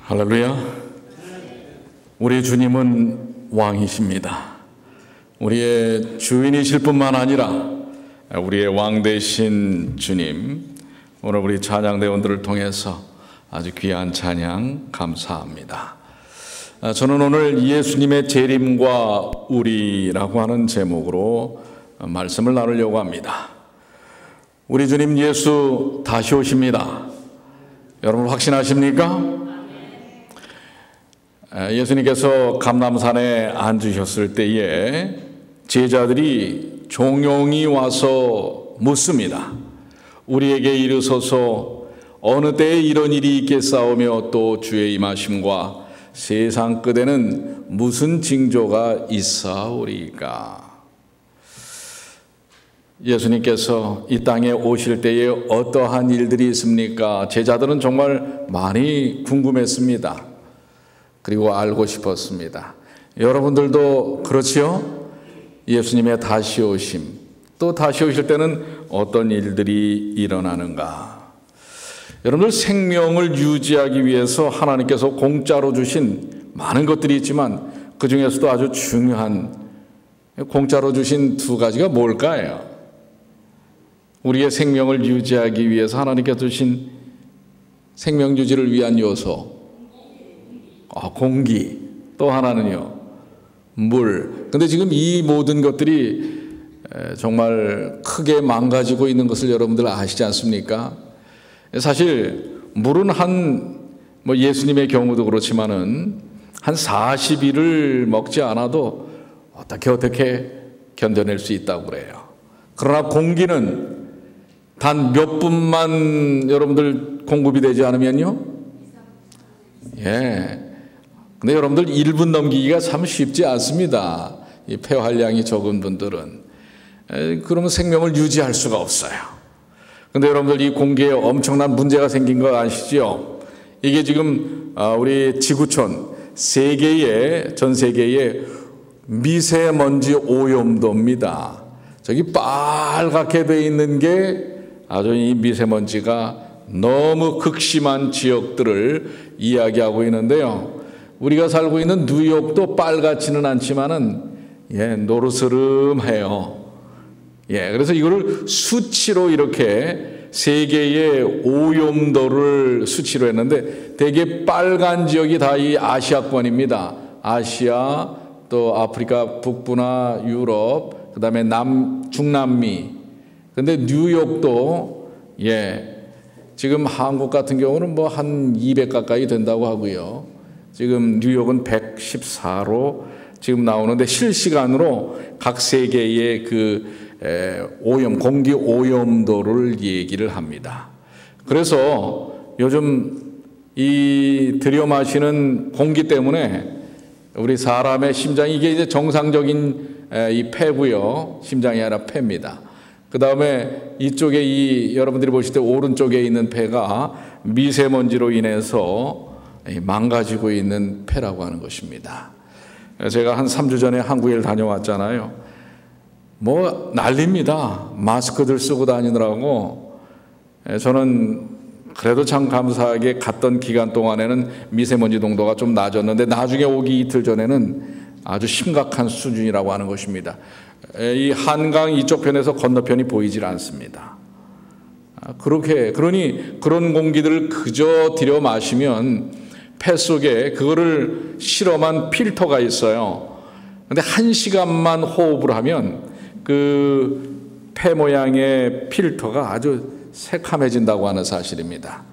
할렐루야. 우리 주님은 왕이십니다. 우리의 주인이실 뿐만 아니라 우리의 왕 되신 주님, 오늘 우리 찬양대원들을 통해서 아주 귀한 찬양 감사합니다. 저는 오늘 예수님의 재림과 우리라고 하는 제목으로 말씀을 나누려고 합니다. 우리 주님 예수 다시 오십니다. 여러분 확신하십니까? 예수님께서 감람산에 앉으셨을 때에 제자들이 종용이 와서 묻습니다. 우리에게 이르소서 어느 때에 이런 일이 있겠사오며 또 주의 임하심과 세상 끝에는 무슨 징조가 있사오리까? 예수님께서 이 땅에 오실 때에 어떠한 일들이 있습니까? 제자들은 정말 많이 궁금했습니다. 그리고 알고 싶었습니다. 여러분들도 그렇지요? 예수님의 다시 오심, 또 다시 오실 때는 어떤 일들이 일어나는가? 여러분들 생명을 유지하기 위해서 하나님께서 공짜로 주신 많은 것들이 있지만 그 중에서도 아주 중요한 공짜로 주신 두 가지가 뭘까요? 우리의 생명을 유지하기 위해서 하나님께서 주신 생명 유지를 위한 요소, 공기, 또 하나는요 물. 근데 지금 이 모든 것들이 정말 크게 망가지고 있는 것을 여러분들 아시지 않습니까? 사실 물은 예수님의 경우도 그렇지만은 한 40일을 먹지 않아도 어떻게 견뎌낼 수 있다고 그래요. 그러나 공기는 단 몇 분만 여러분들 공급이 되지 않으면요, 근데 여러분들 1분 넘기기가 참 쉽지 않습니다. 이 폐활량이 적은 분들은. 그러면 생명을 유지할 수가 없어요. 근데 여러분들 이 공기에 엄청난 문제가 생긴 거 아시죠? 이게 지금 우리 지구촌 전 세계의 미세먼지 오염도입니다. 저기 빨갛게 돼 있는 게 아주 이 미세먼지가 너무 극심한 지역들을 이야기하고 있는데요. 우리가 살고 있는 뉴욕도 빨갛지는 않지만은 노르스름해요. 그래서 이거를 수치로 이렇게 세계의 오염도를 수치로 했는데 대개 빨간 지역이 다 이 아시아권입니다. 아시아, 또 아프리카 북부나 유럽, 그다음에 중남미. 근데 뉴욕도 지금 한국 같은 경우는 한 200 가까이 된다고 하고요. 지금 뉴욕은 114로 지금 나오는데 실시간으로 각 세계의 공기 오염도를 얘기를 합니다. 그래서 요즘 이 들여 마시는 공기 때문에 우리 사람의 심장이 이게 이제 정상적인 이 폐고요. 심장이 아니라 폐입니다. 그 다음에 이쪽에 여러분들이 보실 때 오른쪽에 있는 폐가 미세먼지로 인해서 망가지고 있는 폐라고 하는 것입니다. 제가 한 3주 전에 한국에 다녀왔잖아요. 난립니다. 마스크들 쓰고 다니느라고. 저는 그래도 참 감사하게 갔던 기간 동안에는 미세먼지 농도가 좀 낮았는데 나중에 오기 이틀 전에는 아주 심각한 수준이라고 하는 것입니다. 이 한강 이쪽 편에서 건너편이 보이질 않습니다. 그러니 그런 공기들을 그저 들여 마시면 폐 속에 그거를 실험한 필터가 있어요. 근데 1시간만 호흡을 하면 그 폐 모양의 필터가 아주 새카매진다고 하는 사실입니다.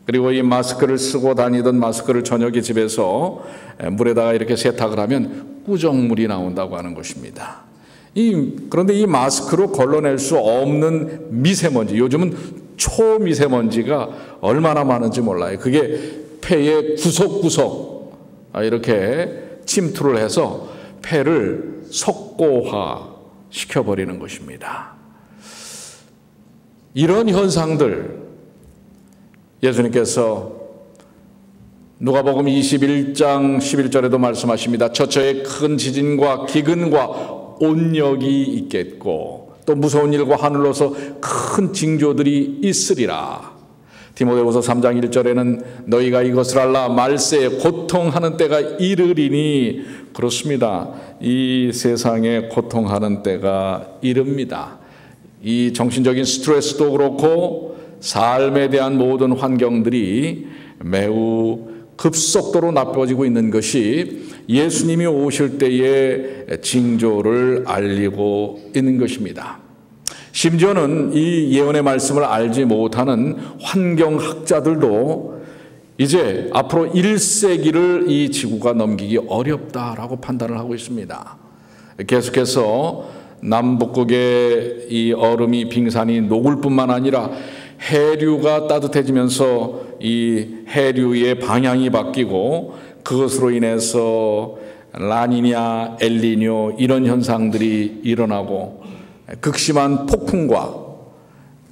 그리고 이 마스크를 쓰고 다니던 마스크를 저녁에 집에서 물에다가 이렇게 세탁을 하면 꾸정물이 나온다고 하는 것입니다. 그런데 이 마스크로 걸러낼 수 없는 미세먼지, 요즘은 초미세먼지가 얼마나 많은지 몰라요. 그게 폐의 구석구석 이렇게 침투를 해서 폐를 석고화 시켜버리는 것입니다. 이런 현상들 예수님께서 누가복음 21장 11절에도 말씀하십니다. 저처에 큰 지진과 기근과 온역이 있겠고 또 무서운 일과 하늘로서 큰 징조들이 있으리라. 디모데후서 3장 1절에는 너희가 이것을 알라 말세에 고통하는 때가 이르리니 그렇습니다. 이 세상에 고통하는 때가 이릅니다. 이 정신적인 스트레스도 그렇고 삶에 대한 모든 환경들이 매우 급속도로 나빠지고 있는 것이 예수님이 오실 때의 징조를 알리고 있는 것입니다. 심지어는 이 예언의 말씀을 알지 못하는 환경학자들도 이제 앞으로 1세기를 이 지구가 넘기기 어렵다라고 판단을 하고 있습니다. 계속해서 남북극의 이 얼음이 빙산이 녹을 뿐만 아니라 해류가 따뜻해지면서 이 해류의 방향이 바뀌고 그것으로 인해서 라니냐, 엘니뇨 이런 현상들이 일어나고 극심한 폭풍과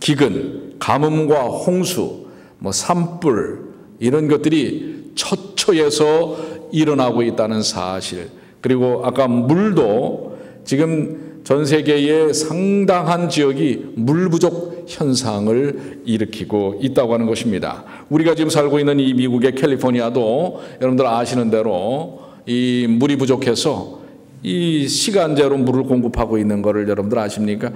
기근, 가뭄과 홍수, 산불 이런 것들이 처처에서 일어나고 있다는 사실, 그리고 아까 물도 지금 전 세계의 상당한 지역이 물 부족 현상을 일으키고 있다고 하는 것입니다. 우리가 지금 살고 있는 이 미국의 캘리포니아도 여러분들 아시는 대로 이 물이 부족해서 이 시간제로 물을 공급하고 있는 것을 여러분들 아십니까?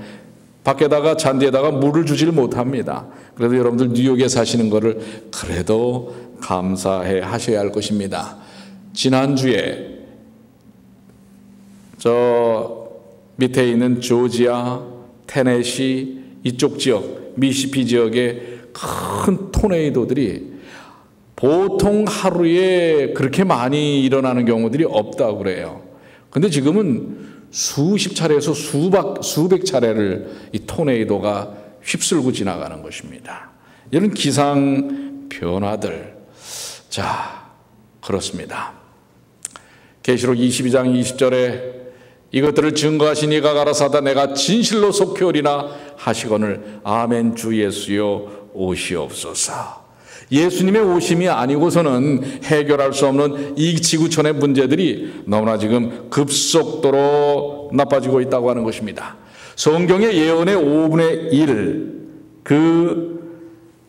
밖에다가 잔디에다가 물을 주질 못합니다. 그래도 여러분들 뉴욕에 사시는 것을 그래도 감사해 하셔야 할 것입니다. 지난주에 저 밑에 있는 조지아, 테네시 이쪽 지역, 미시피 지역의 큰 토네이도들이 보통 하루에 그렇게 많이 일어나는 경우들이 없다고 그래요. 근데 지금은 수십 차례에서 수백 차례를 이 토네이도가 휩쓸고 지나가는 것입니다. 이런 기상 변화들. 자, 그렇습니다. 계시록 22장 20절에 이것들을 증거하신 이가 가라사대 내가 진실로 속히오리나 하시거늘 아멘 주 예수여 오시옵소서. 예수님의 오심이 아니고서는 해결할 수 없는 이 지구촌의 문제들이 너무나 지금 급속도로 나빠지고 있다고 하는 것입니다. 성경의 예언의 5분의 1,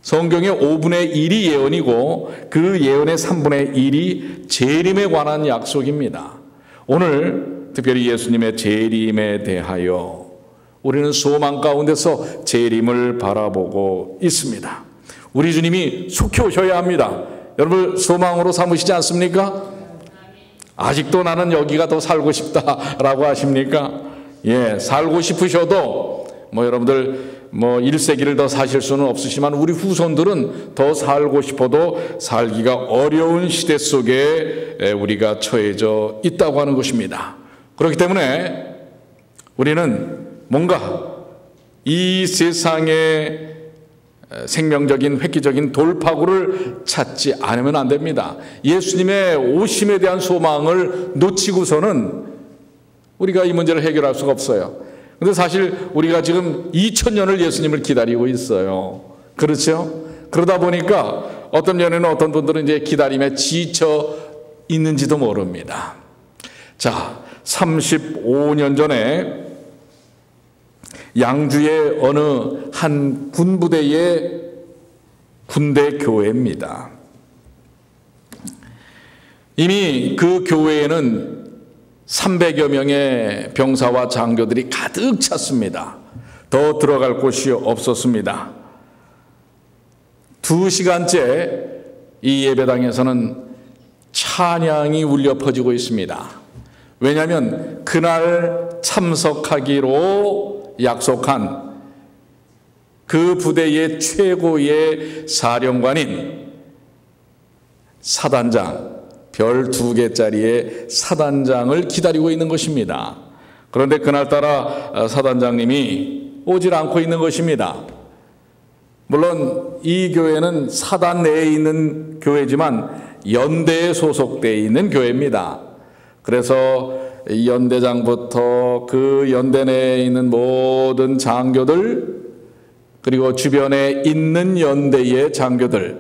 성경의 5분의 1이 예언이고 그 예언의 3분의 1이 재림에 관한 약속입니다. 오늘 특별히 예수님의 재림에 대하여 우리는 소망 가운데서 재림을 바라보고 있습니다. 우리 주님이 속히 오셔야 합니다. 여러분 소망으로 삼으시지 않습니까? 아직도 나는 여기가 더 살고 싶다라고 하십니까? 예, 살고 싶으셔도 여러분들 1세기를 더 사실 수는 없으시지만 우리 후손들은 더 살고 싶어도 살기가 어려운 시대 속에 우리가 처해져 있다고 하는 것입니다. 그렇기 때문에 우리는 뭔가 이 세상의 생명적인 획기적인 돌파구를 찾지 않으면 안 됩니다. 예수님의 오심에 대한 소망을 놓치고서는 우리가 이 문제를 해결할 수가 없어요. 그런데 사실 우리가 지금 2000년을 예수님을 기다리고 있어요. 그렇죠? 그러다 보니까 어떤 면에는 어떤 분들은 이제 기다림에 지쳐 있는지도 모릅니다. 자, 35년 전에 양주의 어느 한 군부대의 군대 교회입니다. 이미 그 교회에는 300여 명의 병사와 장교들이 가득 찼습니다. 더 들어갈 곳이 없었습니다. 2시간째 이 예배당에서는 찬양이 울려 퍼지고 있습니다. 왜냐하면 그날 참석하기로 약속한 그 부대의 최고의 사령관인 사단장, 별 2개짜리의 사단장을 기다리고 있는 것입니다. 그런데 그날따라 사단장님이 오질 않고 있는 것입니다. 물론 이 교회는 사단 내에 있는 교회지만 연대에 소속되어 있는 교회입니다. 그래서 연대장부터 그 연대 내에 있는 모든 장교들, 그리고 주변에 있는 연대의 장교들,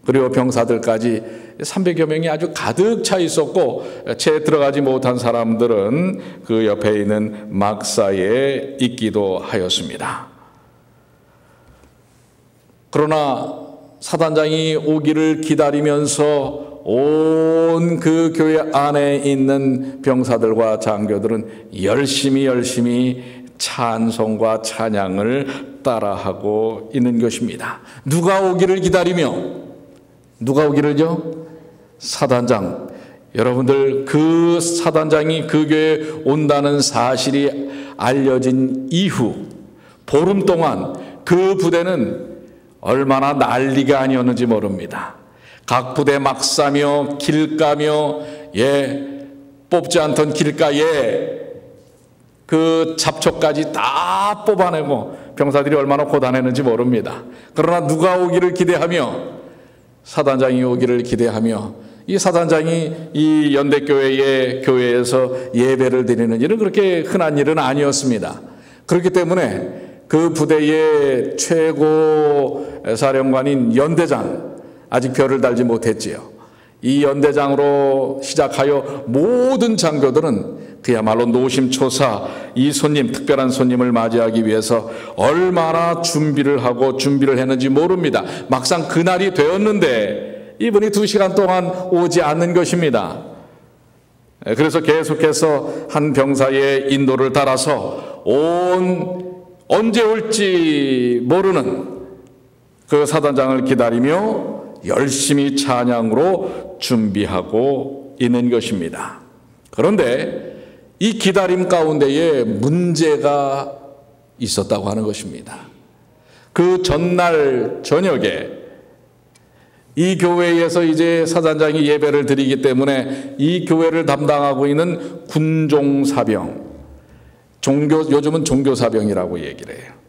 그리고 병사들까지 300여 명이 아주 가득 차 있었고, 채 들어가지 못한 사람들은 그 옆에 있는 막사에 있기도 하였습니다. 그러나 사단장이 오기를 기다리면서 온 그 교회 안에 있는 병사들과 장교들은 열심히 찬송과 찬양을 따라하고 있는 것입니다. 누가 오기를 기다리며, 누가 오기를요? 사단장. 여러분들, 그 사단장이 그 교회에 온다는 사실이 알려진 이후 보름 동안 그 부대는 얼마나 난리가 아니었는지 모릅니다. 각 부대 막 싸며 길가며, 뽑지 않던 길가에 그 잡초까지 다 뽑아내고 병사들이 얼마나 고단했는지 모릅니다. 그러나 누가 오기를 기대하며, 사단장이 오기를 기대하며, 이 사단장이 이 연대교회의 교회에서 예배를 드리는 일은 그렇게 흔한 일은 아니었습니다. 그렇기 때문에 그 부대의 최고 사령관인 연대장, 아직 별을 달지 못했지요. 이 연대장으로 시작하여 모든 장교들은 그야말로 노심초사 이 손님, 특별한 손님을 맞이하기 위해서 얼마나 준비를 하고 준비를 했는지 모릅니다. 막상 그날이 되었는데 이분이 2시간 동안 오지 않는 것입니다. 그래서 계속해서 한 병사의 인도를 따라서 언제 올지 모르는 그 사단장을 기다리며 열심히 찬양으로 준비하고 있는 것입니다. 그런데 이 기다림 가운데에 문제가 있었다고 하는 것입니다. 그 전날 저녁에 이 교회에서 이제 사단장이 예배를 드리기 때문에 이 교회를 담당하고 있는 군종사병, 요즘은 종교사병이라고 얘기를 해요.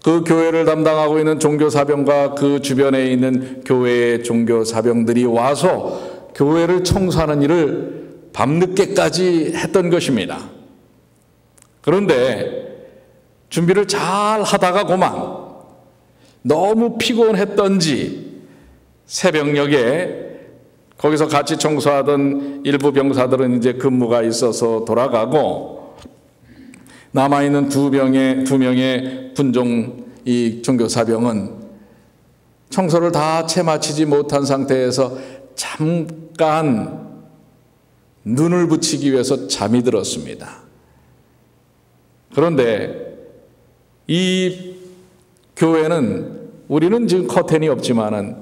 그 교회를 담당하고 있는 종교사병과 그 주변에 있는 교회의 종교사병들이 와서 교회를 청소하는 일을 밤늦게까지 했던 것입니다. 그런데 준비를 잘 하다가 그만 너무 피곤했던지 새벽녘에 거기서 같이 청소하던 일부 병사들은 이제 근무가 있어서 돌아가고 남아있는 두 명의 군종 이 종교사병은 청소를 다 채 마치지 못한 상태에서 잠깐 눈을 붙이기 위해서 잠이 들었습니다. 그런데 이 교회는 우리는 지금 커튼이 없지만은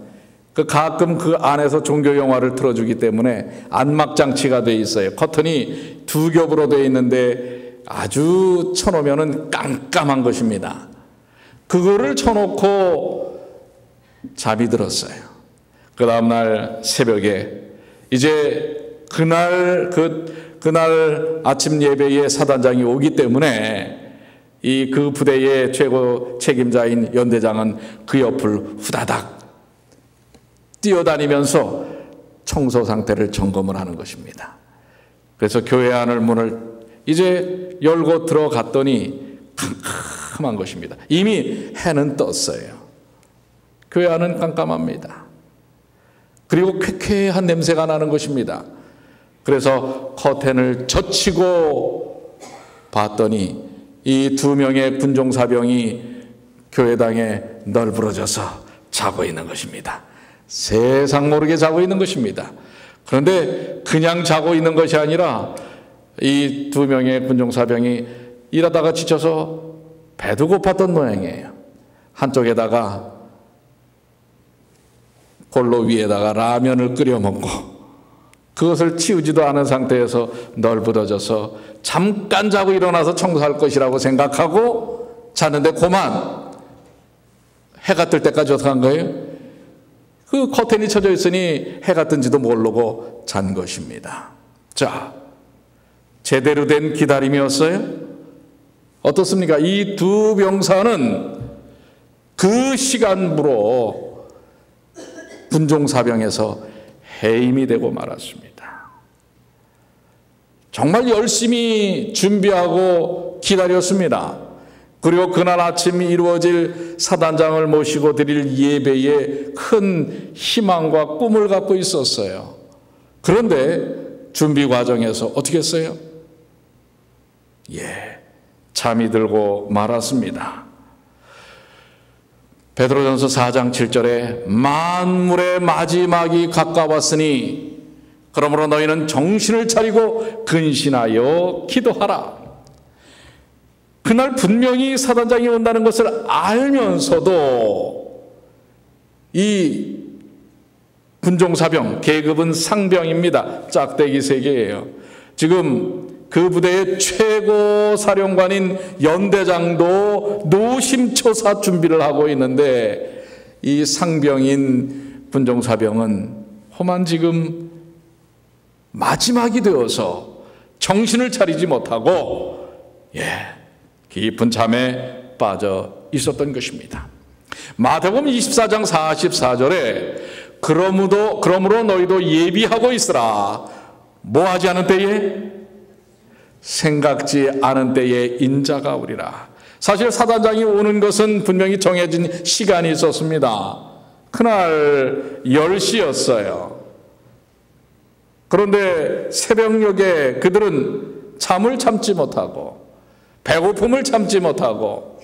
가끔 그 안에서 종교 영화를 틀어주기 때문에 안막장치가 돼 있어요. 커튼이 2겹으로 돼 있는데 아주 쳐놓으면은 깜깜한 것입니다. 그거를 쳐놓고 잠이 들었어요. 그 다음날 새벽에 이제 그날 아침 예배에 사단장이 오기 때문에 그 부대의 최고 책임자인 연대장은 그 옆을 후다닥 뛰어다니면서 청소 상태를 점검을 하는 것입니다. 그래서 교회 안을 문을 이제 열고 들어갔더니 캄캄한 것입니다. 이미 해는 떴어요. 교회 안은 깜깜합니다. 그리고 쾌쾌한 냄새가 나는 것입니다. 그래서 커튼을 젖히고 봤더니 이 2명의 군종사병이 교회당에 널브러져서 자고 있는 것입니다. 세상 모르게 자고 있는 것입니다. 그런데 그냥 자고 있는 것이 아니라 이 2명의 군종사병이 일하다가 지쳐서 배도 고팠던 모양이에요. 한쪽에다가 골로 위에다가 라면을 끓여 먹고 그것을 치우지도 않은 상태에서 널브러져서 잠깐 자고 일어나서 청소할 것이라고 생각하고 잤는데 그만 해가 뜰 때까지 어떻게 한 거예요? 그 커튼이 쳐져 있으니 해가 뜬지도 모르고 잔 것입니다. 자, 제대로 된 기다림이었어요? 어떻습니까? 이 2 병사는 그 시간부로 군종사병에서 해임이 되고 말았습니다. 정말 열심히 준비하고 기다렸습니다. 그리고 그날 아침 이루어질 사단장을 모시고 드릴 예배에 큰 희망과 꿈을 갖고 있었어요. 그런데 준비 과정에서 어떻게 했어요? 잠이 들고 말았습니다. 베드로전서 4장 7절에 만물의 마지막이 가까웠으니 그러므로 너희는 정신을 차리고 근신하여 기도하라. 그날 분명히 사단장이 온다는 것을 알면서도 이 군종사병, 계급은 상병입니다. 짝대기 세계예요. 지금 그 부대의 최고 사령관인 연대장도 노심초사 준비를 하고 있는데 이 상병인 군종사병은 험한 지금 마지막이 되어서 정신을 차리지 못하고 깊은 잠에 빠져 있었던 것입니다. 마태복음 24장 44절에 그러므로 너희도 예비하고 있으라. 뭐 하지 않은 때에? 생각지 않은 때에 인자가 오리라. 사실 사단장이 오는 것은 분명히 정해진 시간이 있었습니다. 그날 10시였어요. 그런데 새벽녘에 그들은 잠을 참지 못하고 배고픔을 참지 못하고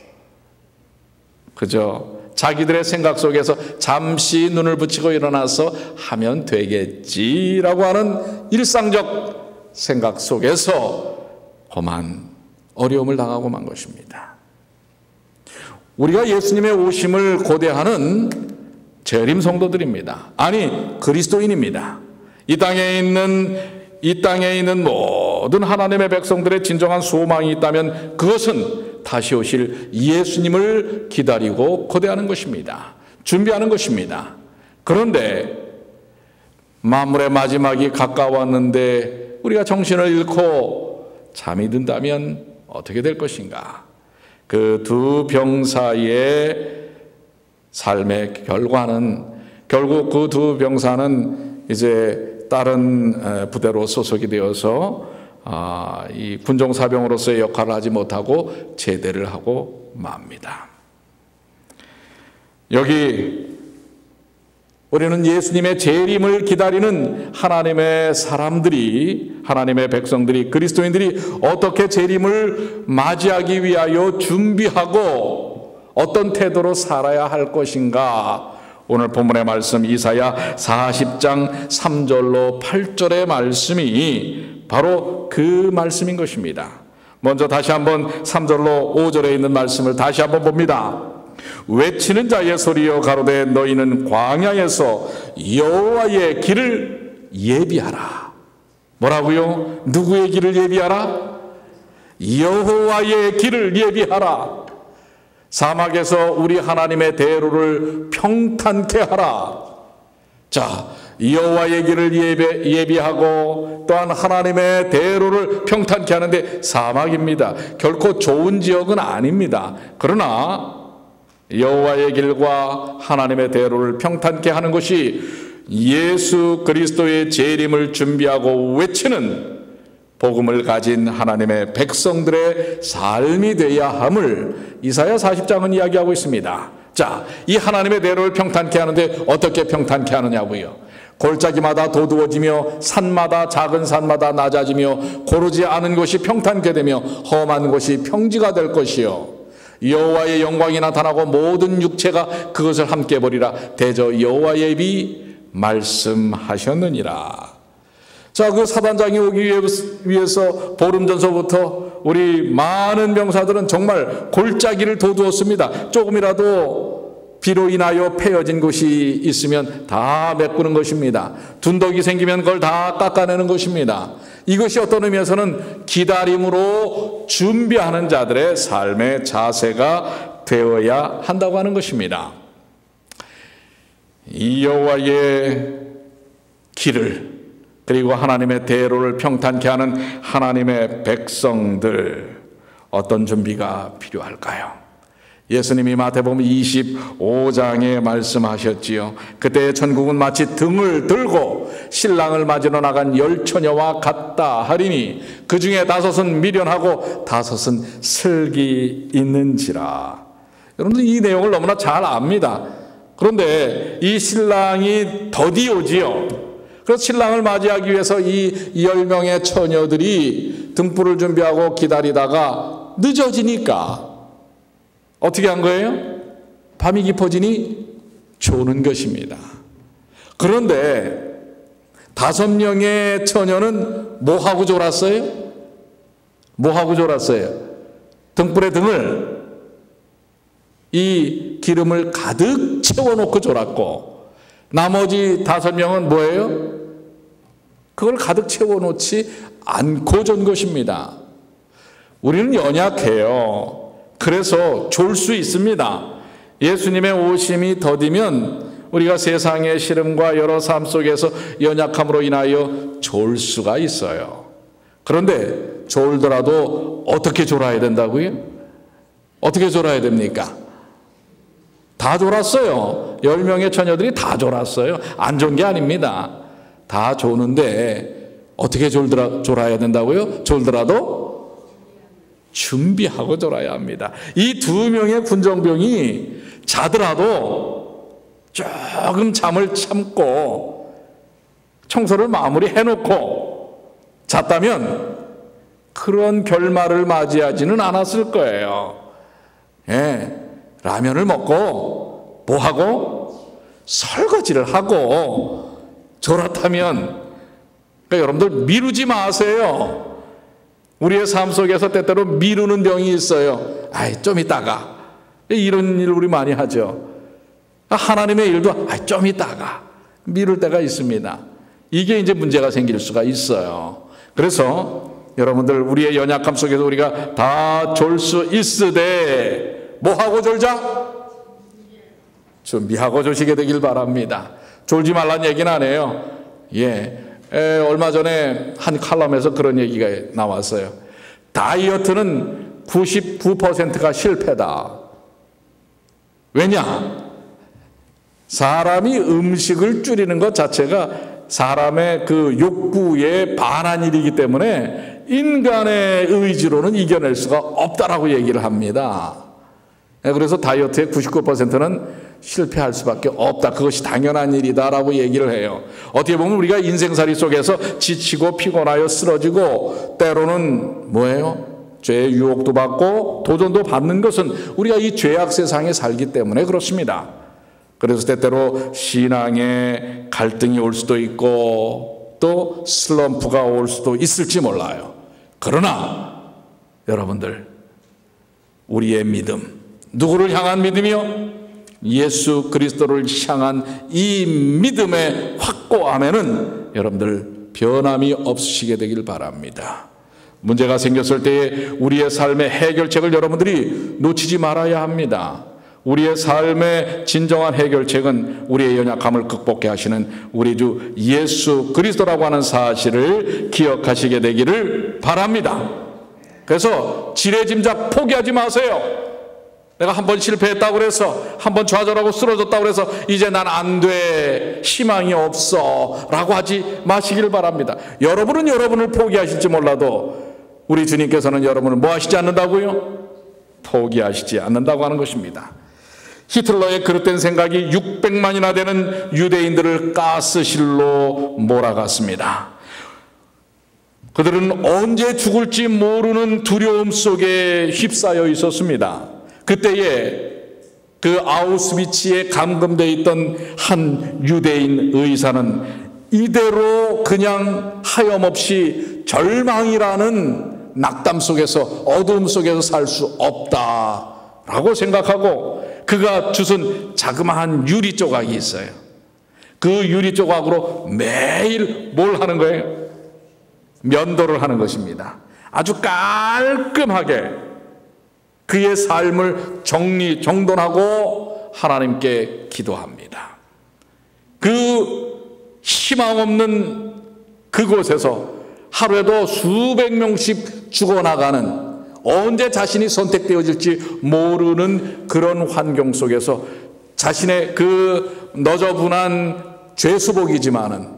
그저 자기들의 생각 속에서 잠시 눈을 붙이고 일어나서 하면 되겠지라고 하는 일상적 생각 속에서 험한 어려움을 당하고 만 것입니다. 우리가 예수님의 오심을 고대하는 재림 성도들입니다. 아니, 그리스도인입니다. 이 땅에 있는 모든 하나님의 백성들의 진정한 소망이 있다면 그것은 다시 오실 예수님을 기다리고 고대하는 것입니다. 준비하는 것입니다. 그런데 만물의 마지막이 가까웠는데 우리가 정신을 잃고 잠이 든다면 어떻게 될 것인가? 그 두 병사의 삶의 결과는 결국 그 두 병사는 이제 다른 부대로 소속이 되어서 이 군종사병으로서의 역할을 하지 못하고 제대를 하고 맙니다. 여기 우리는 예수님의 재림을 기다리는 하나님의 사람들이, 하나님의 백성들이, 그리스도인들이 어떻게 재림을 맞이하기 위하여 준비하고 어떤 태도로 살아야 할 것인가? 오늘 본문의 말씀 이사야 40장 3절로 8절의 말씀이 바로 그 말씀인 것입니다. 먼저 다시 한번 3절로 5절에 있는 말씀을 다시 한번 봅니다. 외치는 자의 소리여 가로되 너희는 광야에서 여호와의 길을 예비하라. 뭐라고요? 누구의 길을 예비하라? 여호와의 길을 예비하라. 사막에서 우리 하나님의 대로를 평탄케 하라. 자, 여호와의 길을 예비하고 또한 하나님의 대로를 평탄케 하는데 사막입니다. 결코 좋은 지역은 아닙니다. 그러나 여호와의 길과 하나님의 대로를 평탄케 하는 것이 예수 그리스도의 재림을 준비하고 외치는 복음을 가진 하나님의 백성들의 삶이 되어야 함을 이사야 40장은 이야기하고 있습니다. 자, 이 하나님의 대로를 평탄케 하는데 어떻게 평탄케 하느냐고요? 골짜기마다 도두어지며 산마다 작은 산마다 낮아지며 고르지 않은 곳이 평탄케 되며 험한 곳이 평지가 될 것이요 여호와의 영광이 나타나고 모든 육체가 그것을 함께 보리라. 대저 여호와의 입이 말씀하셨느니라. 자, 그 사단장이 오기 위해서 보름 전서부터 우리 많은 병사들은 정말 골짜기를 도두었습니다. 조금이라도 비로 인하여 패여진 곳이 있으면 다 메꾸는 것입니다. 둔덕이 생기면 그걸 다 깎아내는 것입니다. 이것이 어떤 의미에서는 기다림으로 준비하는 자들의 삶의 자세가 되어야 한다고 하는 것입니다. 이 여호와의 길을 그리고 하나님의 대로를 평탄케 하는 하나님의 백성들, 어떤 준비가 필요할까요? 예수님이 마태복음 25장에 말씀하셨지요. 그때 천국은 마치 등을 들고 신랑을 맞으러 나간 10처녀와 같다 하리니 그 중에 5은 미련하고 5은 슬기 있는지라. 여러분들 이 내용을 너무나 잘 압니다. 그런데 이 신랑이 더디 오지요. 그래서 신랑을 맞이하기 위해서 이 10명의 처녀들이 등불을 준비하고 기다리다가 늦어지니까 어떻게 한 거예요? 밤이 깊어지니 조는 것입니다. 그런데 5명의 처녀는 뭐하고 졸았어요? 뭐하고 졸았어요? 등불에 등을 이 기름을 가득 채워놓고 졸았고, 나머지 5명은 뭐예요? 그걸 가득 채워놓지 않고 존 것입니다. 우리는 연약해요. 그래서 졸 수 있습니다. 예수님의 오심이 더디면 우리가 세상의 시름과 여러 삶 속에서 연약함으로 인하여 졸 수가 있어요. 그런데 졸더라도 어떻게 졸아야 된다고요? 어떻게 졸아야 됩니까? 다 졸았어요. 10명의 처녀들이 다 졸았어요. 안 존 게 아닙니다. 다 조는데 어떻게 졸아야 된다고요? 졸더라도 준비하고 졸아야 합니다. 이 2명의 군정병이 자더라도 조금 잠을 참고 청소를 마무리해놓고 잤다면 그런 결말을 맞이하지는 않았을 거예요. 예, 라면을 먹고 뭐하고? 설거지를 하고 졸았다면, 그러니까 여러분들 미루지 마세요. 우리의 삶 속에서 때때로 미루는 병이 있어요. 아이, 좀 이따가. 이런 일 우리 많이 하죠. 하나님의 일도 좀 이따가 미룰 때가 있습니다. 이게 이제 문제가 생길 수가 있어요. 그래서 여러분들 우리의 연약함 속에서 우리가 다 졸 수 있으되 뭐하고 졸자? 준비하고 조시게 되길 바랍니다. 졸지 말란 얘기는 안 해요. 얼마 전에 한 칼럼에서 그런 얘기가 나왔어요. 다이어트는 99%가 실패다. 왜냐? 사람이 음식을 줄이는 것 자체가 사람의 그 욕구에 반한 일이기 때문에 인간의 의지로는 이겨낼 수가 없다라고 얘기를 합니다. 그래서 다이어트의 99%는 실패할 수밖에 없다. 그것이 당연한 일이다라고 얘기를 해요. 어떻게 보면 우리가 인생살이 속에서 지치고 피곤하여 쓰러지고 때로는 뭐예요? 죄의 유혹도 받고 도전도 받는 것은 우리가 이 죄악 세상에 살기 때문에 그렇습니다. 그래서 때때로 신앙에 갈등이 올 수도 있고 또 슬럼프가 올 수도 있을지 몰라요. 그러나 여러분들, 우리의 믿음, 누구를 향한 믿음이요? 예수 그리스도를 향한 이 믿음의 확고함에는 여러분들 변함이 없으시게 되길 바랍니다. 문제가 생겼을 때에 우리의 삶의 해결책을 여러분들이 놓치지 말아야 합니다. 우리의 삶의 진정한 해결책은 우리의 연약함을 극복해 하시는 우리 주 예수 그리스도라고 하는 사실을 기억하시게 되기를 바랍니다. 그래서 지레짐작 포기하지 마세요. 내가 한번 실패했다고 그래서, 한번 좌절하고 쓰러졌다고 그래서 이제 난 안 돼, 희망이 없어 라고 하지 마시길 바랍니다. 여러분은 여러분을 포기하실지 몰라도 우리 주님께서는 여러분을 뭐 하시지 않는다고요? 포기하시지 않는다고 하는 것입니다. 히틀러의 그릇된 생각이 600만이나 되는 유대인들을 가스실로 몰아갔습니다. 그들은 언제 죽을지 모르는 두려움 속에 휩싸여 있었습니다. 그때에 그 아우슈비츠에 감금되어 있던 한 유대인 의사는 이대로 그냥 하염없이 절망이라는 낙담 속에서, 어두움 속에서 살 수 없다라고 생각하고 그가 주순 자그마한 유리 조각이 있어요. 그 유리 조각으로 매일 뭘 하는 거예요? 면도를 하는 것입니다. 아주 깔끔하게 그의 삶을 정돈하고 하나님께 기도합니다. 그 희망 없는 그곳에서 하루에도 수백 명씩 죽어나가는, 언제 자신이 선택되어질지 모르는 그런 환경 속에서 자신의 그 너저분한 죄수복이지만은,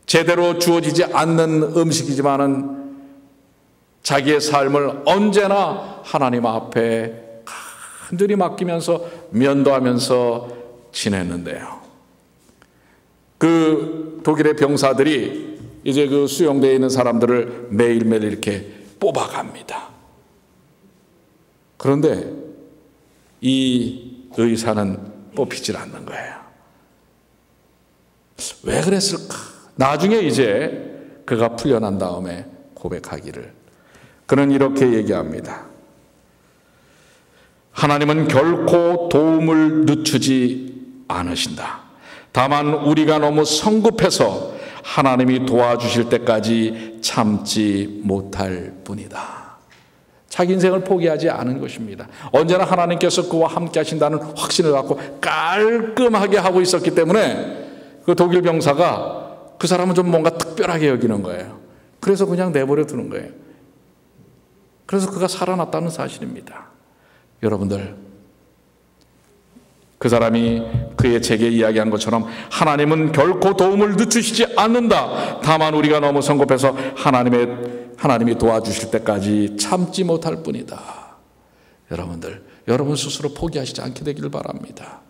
제대로 주어지지 않는 음식이지만은 자기의 삶을 언제나 하나님 앞에 간절히 맡기면서 면도하면서 지냈는데요. 그 독일의 병사들이 이제 그 수용되어 있는 사람들을 매일매일 이렇게 뽑아갑니다. 그런데 이 의사는 뽑히질 않는 거예요. 왜 그랬을까? 나중에 이제 그가 풀려난 다음에 고백하기를, 그는 이렇게 얘기합니다. 하나님은 결코 도움을 늦추지 않으신다. 다만 우리가 너무 성급해서 하나님이 도와주실 때까지 참지 못할 뿐이다. 자기 인생을 포기하지 않은 것입니다. 언제나 하나님께서 그와 함께 하신다는 확신을 갖고 깔끔하게 하고 있었기 때문에 그 독일 병사가 그 사람은 좀 뭔가 특별하게 여기는 거예요. 그래서 그냥 내버려 두는 거예요. 그래서 그가 살아났다는 사실입니다. 여러분들, 그 사람이 그의 제게 이야기한 것처럼 하나님은 결코 도움을 늦추시지 않는다. 다만 우리가 너무 성급해서 하나님이 도와주실 때까지 참지 못할 뿐이다. 여러분들, 여러분 스스로 포기하시지 않게 되기를 바랍니다.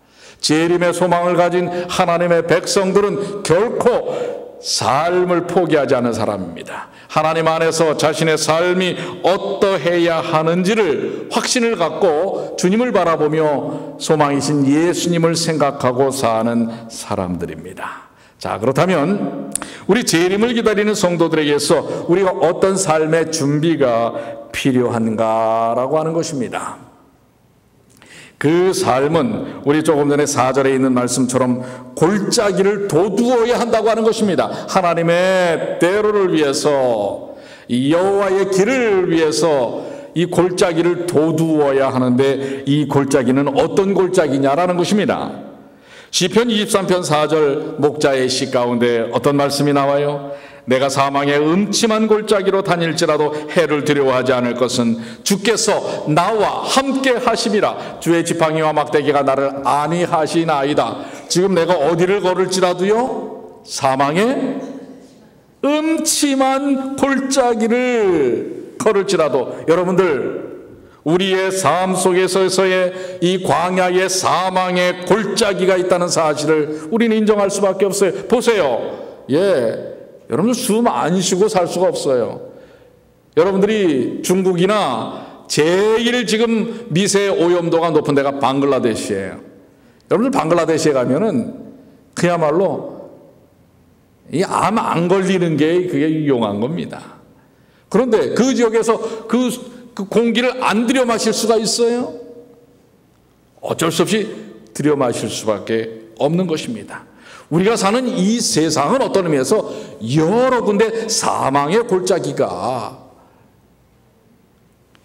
재림의 소망을 가진 하나님의 백성들은 결코 삶을 포기하지 않는 사람입니다. 하나님 안에서 자신의 삶이 어떠해야 하는지를 확신을 갖고 주님을 바라보며 소망이신 예수님을 생각하고 사는 사람들입니다. 자, 그렇다면 우리 재림을 기다리는 성도들에게서 우리가 어떤 삶의 준비가 필요한가라고 하는 것입니다. 그 삶은 우리 조금 전에 4절에 있는 말씀처럼 골짜기를 도두어야 한다고 하는 것입니다. 하나님의 대로를 위해서, 여호와의 길을 위해서 이 골짜기를 도두어야 하는데, 이 골짜기는 어떤 골짜기냐라는 것입니다. 시편 23편 4절 목자의 시 가운데 어떤 말씀이 나와요? 내가 사망의 음침한 골짜기로 다닐지라도 해를 두려워하지 않을 것은 주께서 나와 함께 하심이라. 주의 지팡이와 막대기가 나를 안위하시나이다. 지금 내가 어디를 걸을지라도요, 사망의 음침한 골짜기를 걸을지라도, 여러분들, 우리의 삶 속에서의 이 광야의 사망의 골짜기가 있다는 사실을 우리는 인정할 수밖에 없어요. 보세요. 여러분들 숨 안 쉬고 살 수가 없어요. 여러분들이 중국이나 제일 지금 미세 오염도가 높은 데가 방글라데시예요. 여러분들 방글라데시에 가면은 그야말로 이 암 안 걸리는 게 그게 유용한 겁니다. 그런데 그 지역에서 그 공기를 안 들여 마실 수가 있어요? 어쩔 수 없이 들여 마실 수밖에 없는 것입니다. 우리가 사는 이 세상은 어떤 의미에서 여러 군데 사망의 골짜기가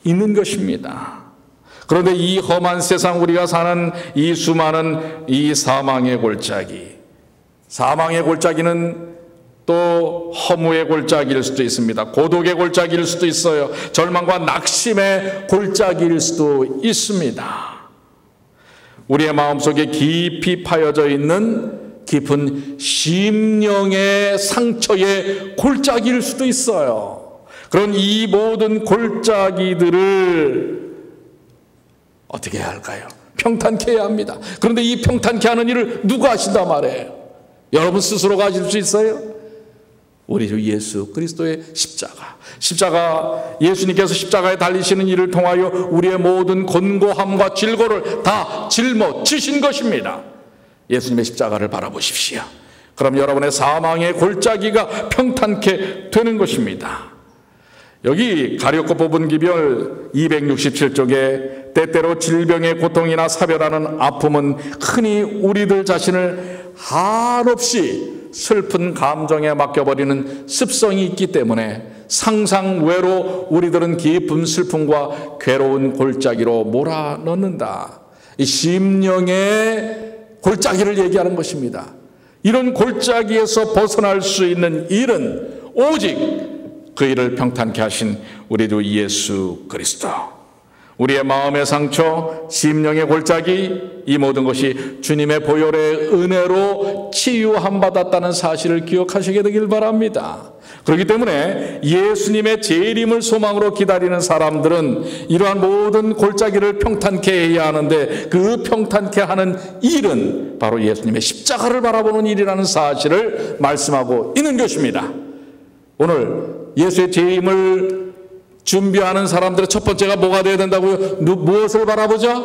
있는 것입니다. 그런데 이 험한 세상, 우리가 사는 이 수많은 이 사망의 골짜기, 사망의 골짜기는 또 허무의 골짜기일 수도 있습니다. 고독의 골짜기일 수도 있어요. 절망과 낙심의 골짜기일 수도 있습니다. 우리의 마음속에 깊이 파여져 있는 깊은 심령의 상처의 골짜기일 수도 있어요. 그런 이 모든 골짜기들을 어떻게 해야 할까요? 평탄케 해야 합니다. 그런데 이 평탄케 하는 일을 누가 하신단 말이에요? 여러분 스스로가 하실 수 있어요? 우리 주 예수 그리스도의 십자가, 예수님께서 십자가에 달리시는 일을 통하여 우리의 모든 곤고함과 질고를 다 짊어지신 것입니다. 예수님의 십자가를 바라보십시오. 그럼 여러분의 사망의 골짜기가 평탄케 되는 것입니다. 여기 가룟고 뽑은 기별 267쪽에 때때로 질병의 고통이나 사별하는 아픔은 흔히 우리들 자신을 한없이 슬픈 감정에 맡겨버리는 습성이 있기 때문에 상상외로 우리들은 깊은 슬픔과 괴로운 골짜기로 몰아넣는다. 이 심령의 골짜기를 얘기하는 것입니다. 이런 골짜기에서 벗어날 수 있는 일은 오직 그 일을 평탄케 하신 우리 주 예수 그리스도. 우리의 마음의 상처, 심령의 골짜기, 이 모든 것이 주님의 보혈의 은혜로 치유함 받았다는 사실을 기억하시게 되길 바랍니다. 그렇기 때문에 예수님의 재림을 소망으로 기다리는 사람들은 이러한 모든 골짜기를 평탄케 해야 하는데, 그 평탄케 하는 일은 바로 예수님의 십자가를 바라보는 일이라는 사실을 말씀하고 있는 것입니다. 오늘 예수의 재림을 준비하는 사람들의 첫 번째가 뭐가 되어야 된다고요? 무엇을 바라보자?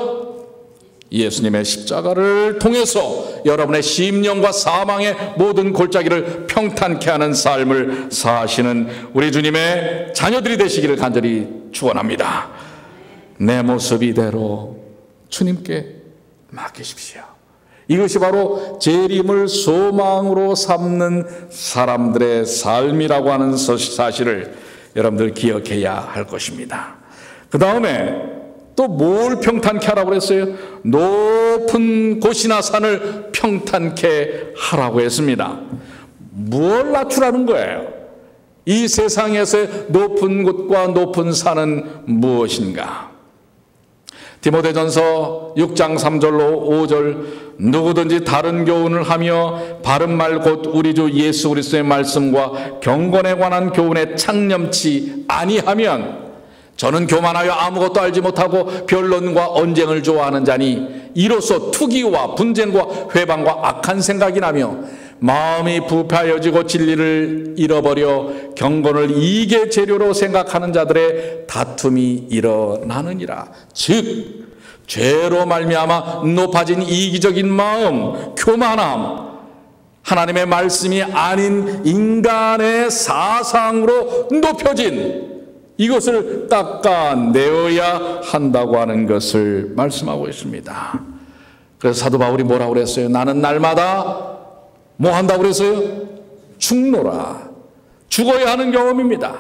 예수님의 십자가를 통해서 여러분의 심령과 사망의 모든 골짜기를 평탄케 하는 삶을 사시는 우리 주님의 자녀들이 되시기를 간절히 축원합니다. 내 모습 이대로 주님께 맡기십시오. 이것이 바로 재림을 소망으로 삼는 사람들의 삶이라고 하는 사실을 여러분들 기억해야 할 것입니다. 그 다음에 또 뭘 평탄케 하라고 했어요? 높은 곳이나 산을 평탄케 하라고 했습니다. 뭘 낮추라는 거예요? 이 세상에서의 높은 곳과 높은 산은 무엇인가? 디모데전서 6장 3절로 5절 누구든지 다른 교훈을 하며 바른 말 곧 우리 주 예수 그리스도의 말씀과 경건에 관한 교훈에 창념치 아니하면 저는 교만하여 아무것도 알지 못하고 변론과 언쟁을 좋아하는 자니 이로써 투기와 분쟁과 회방과 악한 생각이 나며 마음이 부패하여지고 진리를 잃어버려 경건을 이익의 재료로 생각하는 자들의 다툼이 일어나느니라. 즉 죄로 말미암아 높아진 이기적인 마음, 교만함, 하나님의 말씀이 아닌 인간의 사상으로 높여진 이것을 닦아내어야 한다고 하는 것을 말씀하고 있습니다. 그래서 사도 바울이 뭐라고 그랬어요? 나는 날마다 뭐 한다고 그랬어요? 죽노라. 죽어야 하는 경험입니다.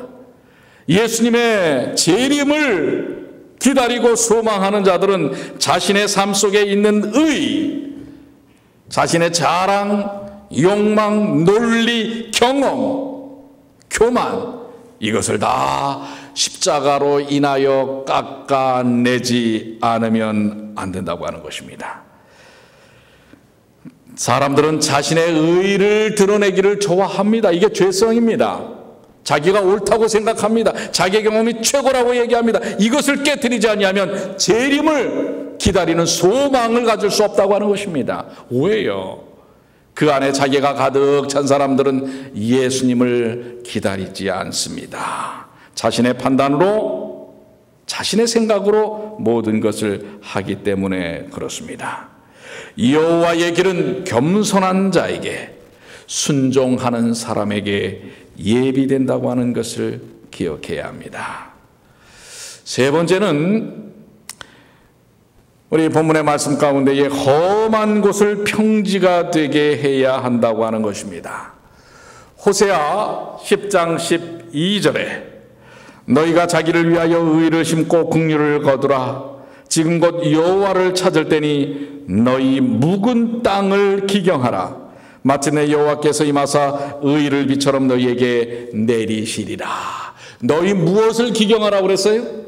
예수님의 재림을 기다리고 소망하는 자들은 자신의 삶 속에 있는 의, 자신의 자랑, 욕망, 논리, 경험, 교만, 이것을 다 십자가로 인하여 깎아내지 않으면 안 된다고 하는 것입니다. 사람들은 자신의 의를 드러내기를 좋아합니다. 이게 죄성입니다. 자기가 옳다고 생각합니다. 자기 경험이 최고라고 얘기합니다. 이것을 깨트리지 않으면 재림을 기다리는 소망을 가질 수 없다고 하는 것입니다. 오해요. 그 안에 자기가 가득 찬 사람들은 예수님을 기다리지 않습니다. 자신의 판단으로, 자신의 생각으로 모든 것을 하기 때문에 그렇습니다. 여호와의 길은 겸손한 자에게, 순종하는 사람에게 예비된다고 하는 것을 기억해야 합니다. 세 번째는 우리 본문의 말씀 가운데에 험한 곳을 평지가 되게 해야 한다고 하는 것입니다. 호세아 10장 12절에 너희가 자기를 위하여 의를 심고 긍휼을 거두라. 지금 곧 여호와를 찾을 때니 너희 묵은 땅을 기경하라. 마침내 여호와께서 임하사 의를 비처럼 너희에게 내리시리라. 너희 무엇을 기경하라고 그랬어요?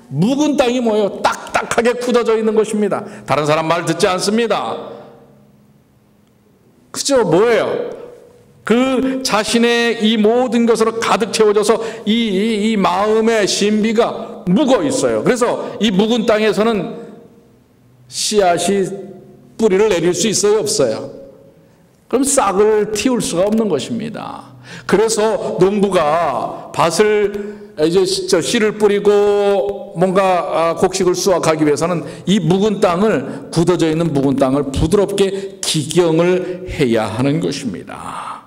묵은 땅이 뭐예요? 딱딱하게 굳어져 있는 것입니다. 다른 사람 말 듣지 않습니다. 그죠? 뭐예요? 그 자신의 이 모든 것으로 가득 채워져서 이 마음의 신비가 묵어 있어요. 그래서 이 묵은 땅에서는 씨앗이 뿌리를 내릴 수 있어요? 없어요? 그럼 싹을 틔울 수가 없는 것입니다. 그래서 농부가 밭을 이제 씨를 뿌리고 뭔가 곡식을 수확하기 위해서는 이 묵은 땅을, 굳어져 있는 묵은 땅을 부드럽게 기경을 해야 하는 것입니다.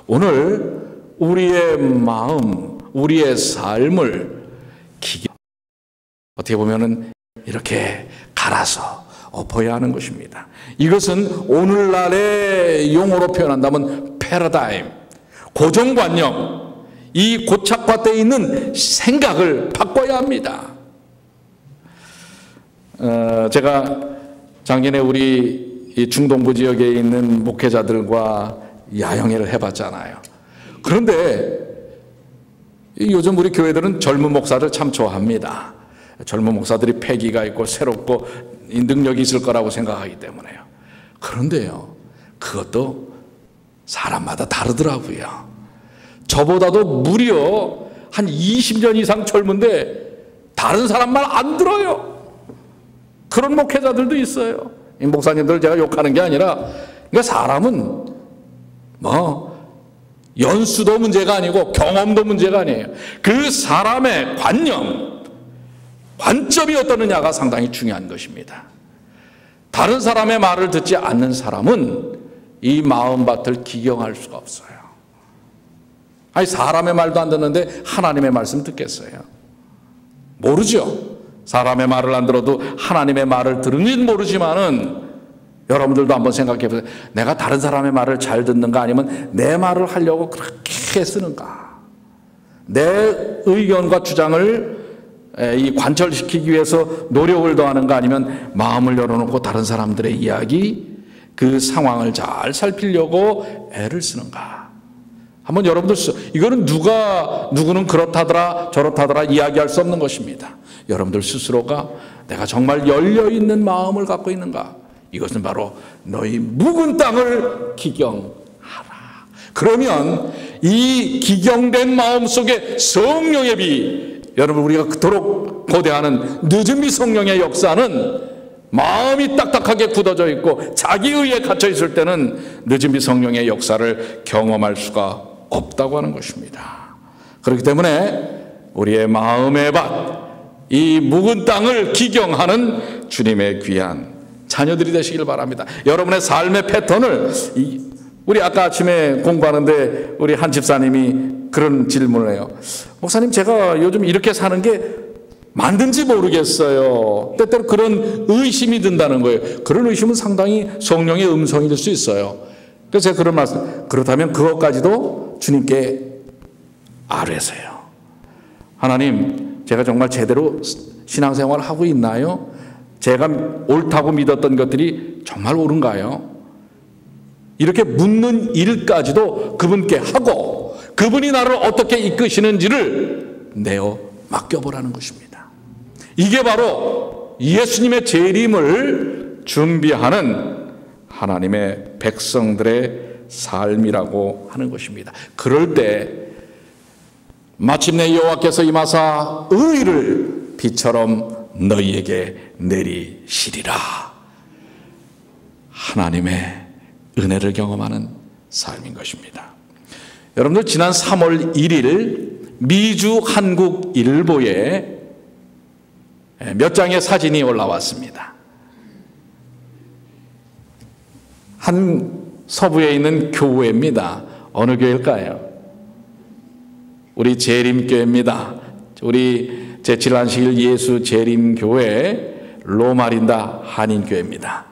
오늘 우리의 마음, 우리의 삶을 어떻게 보면은 이렇게 갈아서 엎어야 하는 것입니다. 이것은 오늘날의 용어로 표현한다면 패러다임, 고정관념, 이 고착화되어 있는 생각을 바꿔야 합니다. 제가 작년에 우리 이 중동부 지역에 있는 목회자들과 야영회를 해봤잖아요. 그런데 요즘 우리 교회들은 젊은 목사를 참 좋아합니다. 젊은 목사들이 패기가 있고 새롭고 능력이 있을 거라고 생각하기 때문에요. 그런데요, 그것도 사람마다 다르더라고요. 저보다도 무려 한 20년 이상 젊은데 다른 사람 말 안 들어요. 그런 목회자들도 있어요. 이 목사님들 제가 욕하는 게 아니라, 그러니까 사람은 연수도 문제가 아니고 경험도 문제가 아니에요. 그 사람의 관념, 관점이 어떠느냐가 상당히 중요한 것입니다. 다른 사람의 말을 듣지 않는 사람은 이 마음밭을 기경할 수가 없어요. 아니, 사람의 말도 안 듣는데 하나님의 말씀 듣겠어요? 모르죠. 사람의 말을 안 들어도 하나님의 말을 들은지는 모르지만은 여러분들도 한번 생각해 보세요. 내가 다른 사람의 말을 잘 듣는가, 아니면 내 말을 하려고 그렇게 쓰는가? 내 의견과 주장을 관철시키기 위해서 노력을 더하는가, 아니면 마음을 열어놓고 다른 사람들의 이야기, 그 상황을 잘 살피려고 애를 쓰는가? 한번 여러분들, 이거는 누구는 그렇다더라 저렇다더라 이야기할 수 없는 것입니다. 여러분들 스스로가 내가 정말 열려있는 마음을 갖고 있는가? 이것은 바로 너희 묵은 땅을 기경하라. 그러면 이 기경된 마음 속에 성령의 비, 여러분, 우리가 그토록 고대하는 늦은비 성령의 역사는 마음이 딱딱하게 굳어져 있고 자기 의에 갇혀 있을 때는 늦은비 성령의 역사를 경험할 수가 없다고 하는 것입니다. 그렇기 때문에 우리의 마음의 밭, 이 묵은 땅을 기경하는 주님의 귀한 자녀들이 되시길 바랍니다. 여러분의 삶의 패턴을, 우리 아까 아침에 공부하는데 우리 한 집사님이 그런 질문을 해요. 목사님, 제가 요즘 이렇게 사는 게 맞는지 모르겠어요. 때때로 그런 의심이 든다는 거예요. 그런 의심은 상당히 성령의 음성일 수 있어요. 그래서 제가 그런 말씀, 그렇다면 그것까지도 주님께 아뢰세요. 하나님, 제가 정말 제대로 신앙생활을 하고 있나요? 제가 옳다고 믿었던 것들이 정말 옳은가요? 이렇게 묻는 일까지도 그분께 하고, 그분이 나를 어떻게 이끄시는지를 내어 맡겨보라는 것입니다. 이게 바로 예수님의 재림을 준비하는 하나님의 백성들의 삶이라고 하는 것입니다. 그럴 때 마침내 여호와께서 임하사 의를 비처럼 너희에게 내리시리라. 하나님의 은혜를 경험하는 삶인 것입니다. 여러분들, 지난 3월 1일 미주 한국일보에 몇 장의 사진이 올라왔습니다. 한 서부에 있는 교회입니다. 어느 교회일까요? 우리 재림교회입니다. 우리 제7안식일 예수 재림교회 로마린다 한인교회입니다.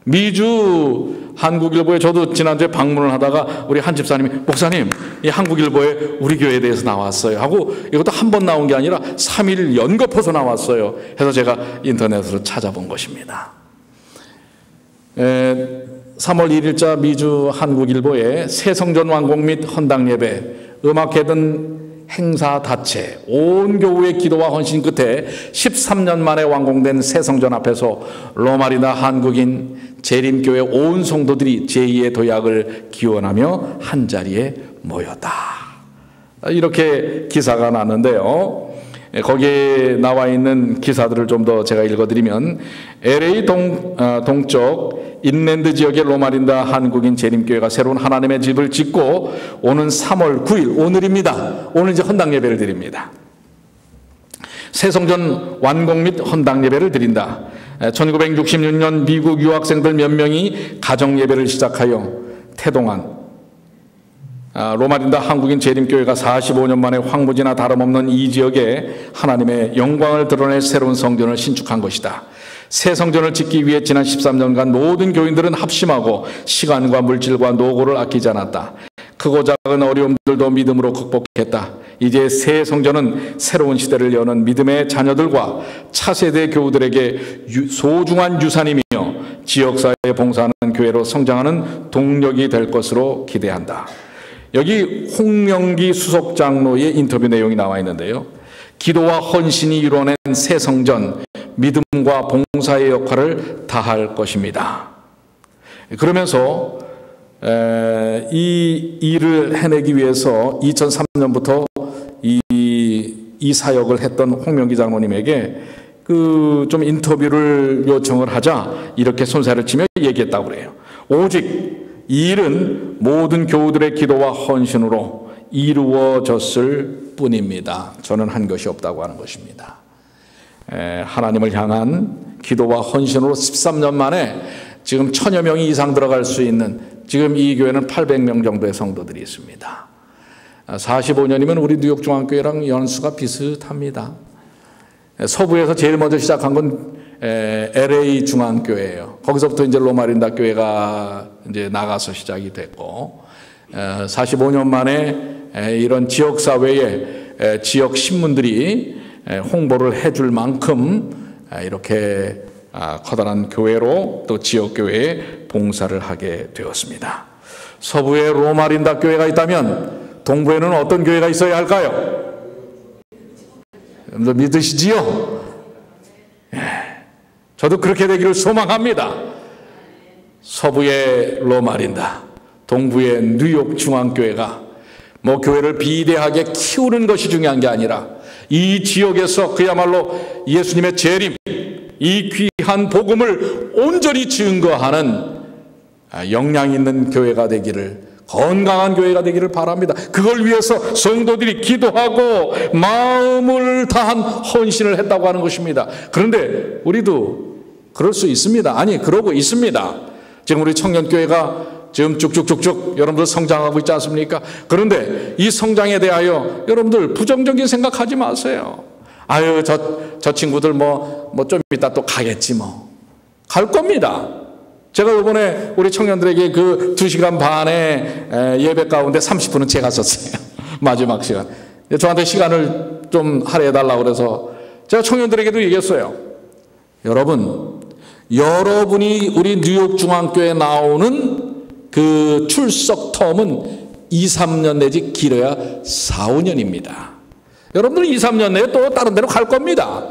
미주 한국일보에 저도 지난주에 방문을 하다가 우리 한 집사님이, 목사님, 이 한국일보에 우리 교회에 대해서 나왔어요 하고, 이것도 한 번 나온 게 아니라 3일 연거푸서 나왔어요. 해서 제가 인터넷으로 찾아본 것입니다. 3월 1일자 미주 한국일보에 새성전 완공 및 헌당 예배, 음악회든 행사 다채, 온 교우의 기도와 헌신 끝에 13년 만에 완공된 새성전 앞에서 로마리나 한국인 재림교회 온 성도들이 제2의 도약을 기원하며 한자리에 모였다. 이렇게 기사가 났는데요. 거기에 나와 있는 기사들을 좀 더 제가 읽어드리면, LA 동쪽 인랜드 지역의 로마린다 한국인 재림교회가 새로운 하나님의 집을 짓고 오는 3월 9일, 오늘입니다. 오늘 이제 헌당 예배를 드립니다. 새성전 완공 및 헌당 예배를 드린다. 1966년 미국 유학생들 몇 명이 가정 예배를 시작하여 태동한 로마린다 한국인 재림교회가 45년 만에 황무지나 다름없는 이 지역에 하나님의 영광을 드러낼 새로운 성전을 신축한 것이다. 새 성전을 짓기 위해 지난 13년간 모든 교인들은 합심하고 시간과 물질과 노고를 아끼지 않았다. 크고 작은 어려움들도 믿음으로 극복했다. 이제 새 성전은 새로운 시대를 여는 믿음의 자녀들과 차세대 교우들에게 소중한 유산이며 지역사회에 봉사하는 교회로 성장하는 동력이 될 것으로 기대한다. 여기 홍명기 수석장로의 인터뷰 내용이 나와 있는데요. 기도와 헌신이 이루어낸 새 성전, 믿음과 봉사의 역할을 다할 것입니다. 그러면서 이 일을 해내기 위해서 2003년부터 이 사역을 했던 홍명기 장로님에게 좀 인터뷰를 요청을 하자 이렇게 손살을 치며 얘기했다고 그래요. 오직 이 일은 모든 교우들의 기도와 헌신으로 이루어졌을 뿐입니다. 저는 한 것이 없다고 하는 것입니다. 하나님을 향한 기도와 헌신으로 13년 만에 지금 1000여 명이 이상 들어갈 수 있는, 지금 이 교회는 800명 정도의 성도들이 있습니다. 45년이면 우리 뉴욕중앙교회랑 연수가 비슷합니다. 서부에서 제일 먼저 시작한 건 LA 중앙교회예요. 거기서부터 이제 로마린다 교회가 이제 나가서 시작이 됐고, 45년 만에 이런 지역 사회에 지역 신문들이 홍보를 해줄 만큼 이렇게 커다란 교회로 또 지역 교회에 봉사를 하게 되었습니다. 서부에 로마린다 교회가 있다면 동부에는 어떤 교회가 있어야 할까요? 여러분들 믿으시지요? 저도 그렇게 되기를 소망합니다. 서부의 로마린다, 동부의 뉴욕 중앙교회가 뭐 교회를 비대하게 키우는 것이 중요한 게 아니라 이 지역에서 그야말로 예수님의 재림, 이 귀한 복음을 온전히 증거하는 역량 있는 교회가 되기를, 건강한 교회가 되기를 바랍니다. 그걸 위해서 성도들이 기도하고 마음을 다한 헌신을 했다고 하는 것입니다. 그런데 우리도 그럴 수 있습니다. 아니, 그러고 있습니다. 지금 우리 청년교회가 지금 쭉쭉쭉쭉 여러분들 성장하고 있지 않습니까? 그런데 이 성장에 대하여 여러분들 부정적인 생각하지 마세요. 아유, 저 친구들 뭐 좀 이따 또 가겠지 뭐. 갈 겁니다. 제가 이번에 우리 청년들에게 그 2시간 반의 예배 가운데 30분은 제가 썼어요. 마지막 시간. 저한테 시간을 좀 할애해달라고 그래서 제가 청년들에게도 얘기했어요. 여러분이 우리 뉴욕 중앙교회에 나오는 그 출석 텀은 2, 3년 내지 길어야 4, 5년입니다. 여러분들은 2, 3년 내에 또 다른 데로 갈 겁니다.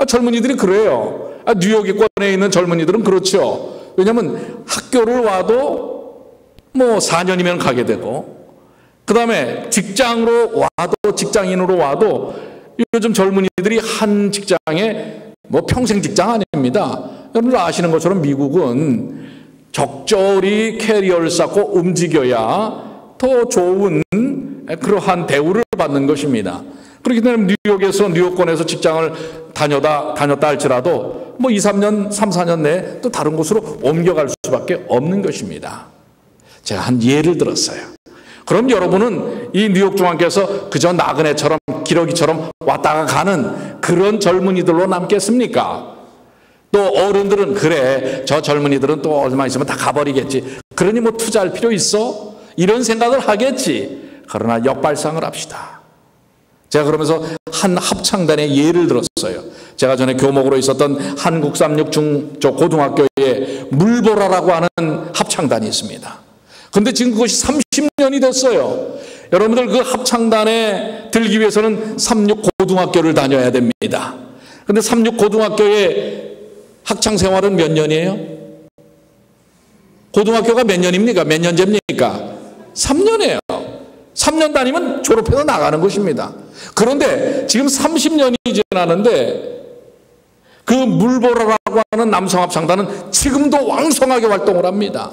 젊은이들이 그래요. 뉴욕권에 있는 젊은이들은 그렇죠. 왜냐하면 학교를 와도 뭐 4년이면 가게 되고, 그 다음에 직장으로 와도, 직장인으로 와도 요즘 젊은이들이 한 직장에 뭐 평생 직장 아닙니다. 여러분들 아시는 것처럼 미국은 적절히 캐리어를 쌓고 움직여야 더 좋은 그러한 대우를 받는 것입니다. 그렇기 때문에 뉴욕에서, 뉴욕권에서 직장을 다녔다 할지라도 뭐 2, 3년, 3, 4년 내에 또 다른 곳으로 옮겨갈 수밖에 없는 것입니다. 제가 한 예를 들었어요. 그럼 여러분은 이 뉴욕 중앙교회에서 그저 나그네처럼 기러기처럼 왔다가 가는 그런 젊은이들로 남겠습니까? 또 어른들은 그래, 저 젊은이들은 또 얼마 있으면 다 가버리겠지, 그러니 뭐 투자할 필요 있어? 이런 생각을 하겠지. 그러나 역발상을 합시다. 제가 그러면서 한 합창단의 예를 들었어요. 제가 전에 교목으로 있었던 한국삼육 고등학교에 물보라라고 하는 합창단이 있습니다. 근데 지금 그것이 30년이 됐어요. 여러분들 그 합창단에 들기 위해서는 삼육고등학교를 다녀야 됩니다. 근데 삼육고등학교의 학창생활은 몇 년이에요? 고등학교가 몇 년입니까? 몇 년제입니까? 3년이에요. 3년 다니면 졸업해서 나가는 것입니다. 그런데 지금 30년이 지났는데 그 물보라라고 하는 남성합창단은 지금도 왕성하게 활동을 합니다.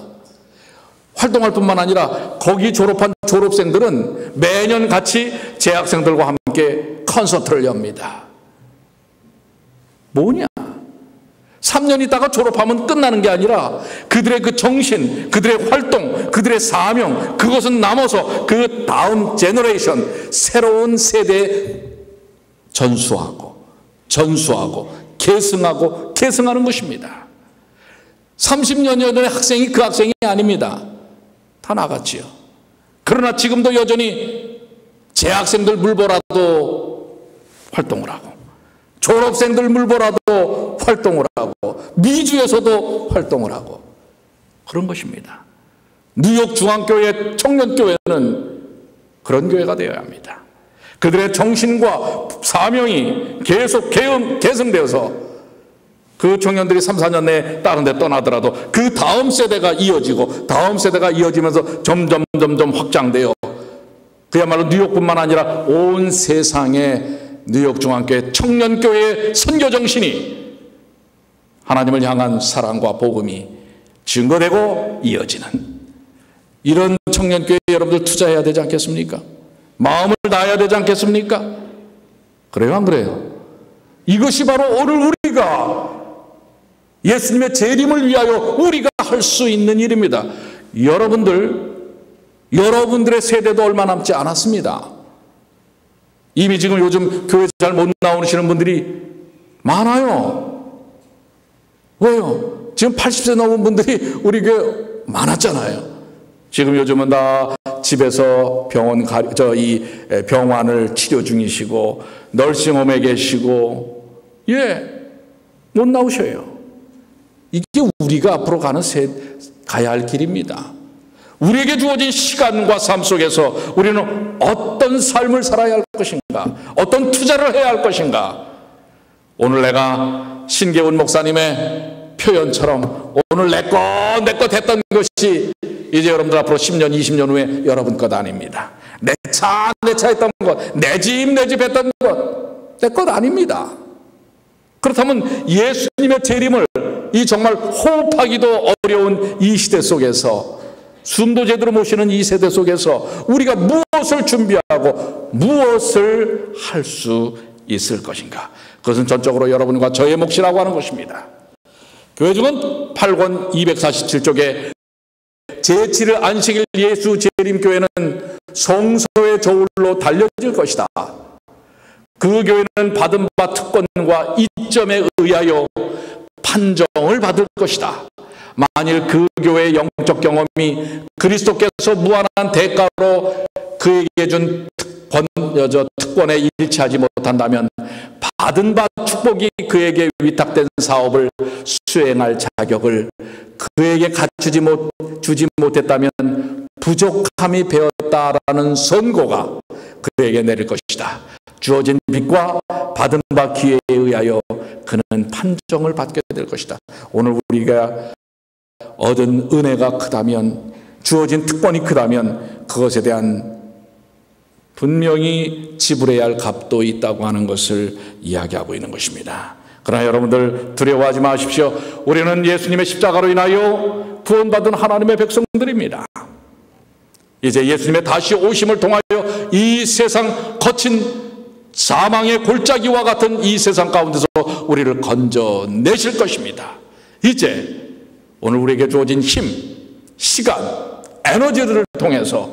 활동할 뿐만 아니라 거기 졸업한 졸업생들은 매년 같이 재학생들과 함께 콘서트를 엽니다. 뭐냐? 3년 있다가 졸업하면 끝나는 게 아니라 그들의 그 정신, 그들의 활동, 그들의 사명, 그것은 남아서 그 다음 제너레이션, 새로운 세대에 전수하고 계승하는 것입니다. 30년 전의 학생이 그 학생이 아닙니다. 다 나갔지요. 그러나 지금도 여전히 재학생들 물보라도 활동을 하고, 졸업생들 물보라도 활동을 하고, 미주에서도 활동을 하고, 그런 것입니다. 뉴욕 중앙교회 청년교회는 그런 교회가 되어야 합니다. 그들의 정신과 사명이 계속 계승되어서 그 청년들이 3, 4년 내에 다른 데 떠나더라도 그 다음 세대가 이어지고, 다음 세대가 이어지면서 점점 확장되어 그야말로 뉴욕뿐만 아니라 온 세상에 뉴욕 중앙교회 청년교회의 선교정신이 하나님을 향한 사랑과 복음이 증거되고 이어지는 이런 청년교회에 여러분들 투자해야 되지 않겠습니까? 마음을 다해야 되지 않겠습니까? 그래요, 안 그래요? 이것이 바로 오늘 우리가 예수님의 재림을 위하여 우리가 할 수 있는 일입니다. 여러분들의 세대도 얼마 남지 않았습니다. 이미 지금 요즘 교회 잘 못 나오시는 분들이 많아요. 왜요? 지금 80세 넘은 분들이 우리 교회 많았잖아요. 지금 요즘은 다 집에서 병환을 치료 중이시고 널싱홈에 계시고 못 나오셔요. 이게 우리가 앞으로 가야 할 길입니다. 우리에게 주어진 시간과 삶 속에서 우리는 어떤 삶을 살아야 할 것인가, 어떤 투자를 해야 할 것인가. 오늘 내가 신계훈 목사님의 표현처럼 오늘 내 거 됐던 것이 이제 여러분들 앞으로 10년, 20년 후에 여러분 것 아닙니다. 내 차 했던 것, 내 집 했던 것, 내 것 아닙니다. 그렇다면 예수님의 재림을 이 정말 호흡하기도 어려운 이 시대 속에서, 숨도 제대로 못 쉬는 이 세대 속에서 우리가 무엇을 준비하고 무엇을 할 수 있을 것인가? 그것은 전적으로 여러분과 저의 몫이라고 하는 것입니다. 교회중은 8권 247쪽에 제7일 안식일 예수 재림교회는 성소의 저울로 달려질 것이다. 그 교회는 받은 바 특권과 이점에 의하여 판정을 받을 것이다. 만일 그 교회의 영적 경험이 그리스도께서 무한한 대가로 그에게 준 특권에 일치하지 못한다면 받은 바 축복이 그에게 위탁된 사업을 수행할 자격을 그에게 주지 못했다면 부족함이 배었다라는 선고가 그에게 내릴 것이다. 주어진 빚과 받은 바 기회에 의하여 그는 판정을 받게 될 것이다. 오늘 우리가 얻은 은혜가 크다면, 주어진 특권이 크다면 그것에 대한 분명히 지불해야 할 값도 있다고 하는 것을 이야기하고 있는 것입니다. 그러나 여러분들 두려워하지 마십시오. 우리는 예수님의 십자가로 인하여 구원받은 하나님의 백성들입니다. 이제 예수님의 다시 오심을 통하여 이 세상 거친 사망의 골짜기와 같은 이 세상 가운데서 우리를 건져내실 것입니다. 이제 오늘 우리에게 주어진 힘, 시간, 에너지들을 통해서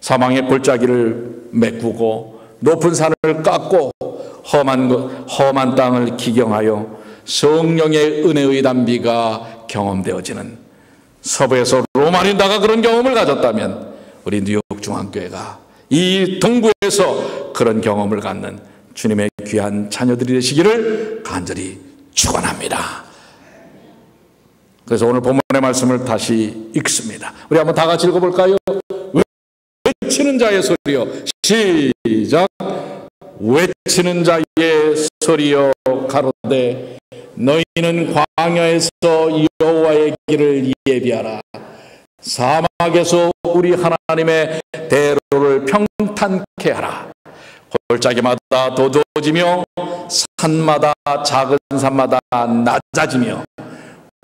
사망의 골짜기를 메꾸고 높은 산을 깎고 험한 땅을 기경하여 성령의 은혜의 단비가 경험되어지는, 서부에서 로마린다가 그런 경험을 가졌다면 우리 뉴욕 중앙교회가 이 동부에서 그런 경험을 갖는 주님의 귀한 자녀들이 되시기를 간절히 축원합니다. 그래서 오늘 본문의 말씀을 다시 읽습니다. 우리 한번 다 같이 읽어볼까요? 외치는 자의 소리여, 시작. 외치는 자의 소리여 가로되 너희는 광야에서 여호와의 길을 예비하라. 사막에서 우리 하나님의 대로를 평탄케 하라. 골짜기마다 도도해지며 산마다 작은 산마다 낮아지며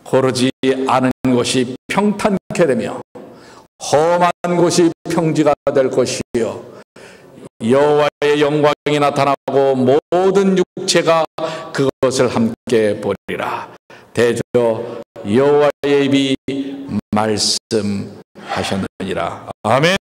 고르지 않은 곳이 평탄케 되며 험한 곳이 평지가 될 것이요 여호와의 영광이 나타나고 모든 육체가 그것을 함께 보리라. 대저 여호와의 입이 말씀하셨느니라. 아멘.